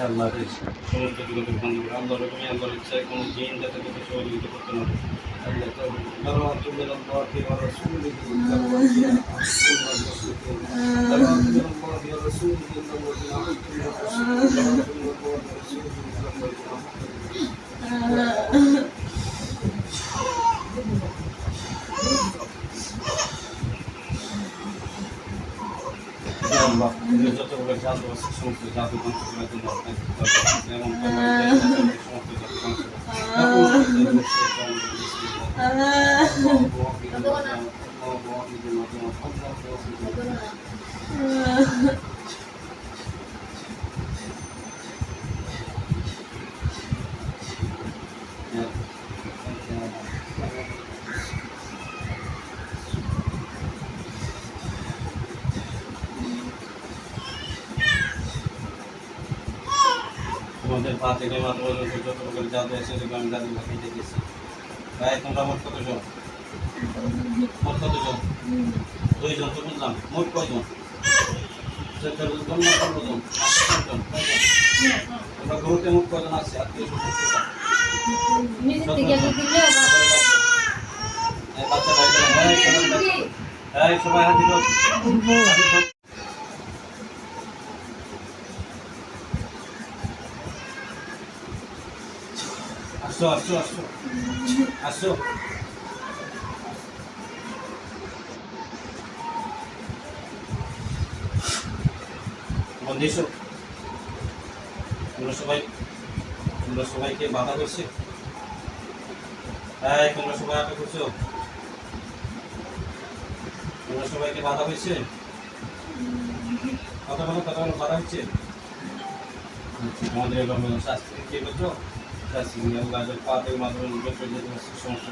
আল্লাহর সমস্ত জগতের বন্ধু আল্লাহ রকমই আল্লাহর ইচ্ছায় কোনো জিন যাতে তোকে সহযোগিতা করতে না পারে আল্লাহ دعوات من الله ورسوله دعوات من الله ورسوله إن الذين عهدتم دعوات من الله ورسوله Allah, যত বড় জাদু আছে সমস্ত জাদু ধ্বংস করার জন্য আপনাকে যেমন সমস্ত জাদু ধ্বংস তোমাদের পা থেকে মাত্র যত প্রকার জাদু আছে সেগুলো আমি জাদু ভাগে দেখেছি তাই তোমরা মোট কতজন দুইজন তো বুঝলাম মোট কয়জন তোমরা গ্রুপে মোট কয়জন আছে আত্মীয় সবাই হাত দিল আসো বন্ধু তোমরা সবাইকে বাধা করছে তোমরা সবাই আটক করছো তোমরা সবাইকে বাধা হয়েছে কথা বলো বাধা হচ্ছে আমাদের শাস্তি কি করছো শাস্তি আল্লাহ পাতের মাধ্যমে সমস্ত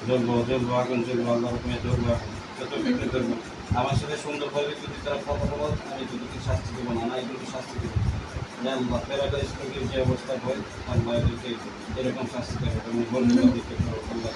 জ্বলবো আগুন জ্বলবো আল্লাহ রকমের জ্বলবো আগুন যত বিক্রি করবো আমার সাথে সুন্দরভাবে যদি তারা কথা বলো আমি যদি শাস্তি দেবো না এগুলোকে শাস্তি দেবো আল্লাহ প্যারাডাইস থেকে যে অবস্থা হয় আল্লাহ এদেরকে এরকম শাস্তি দেবো তুমি বন্ধু আল্লাহ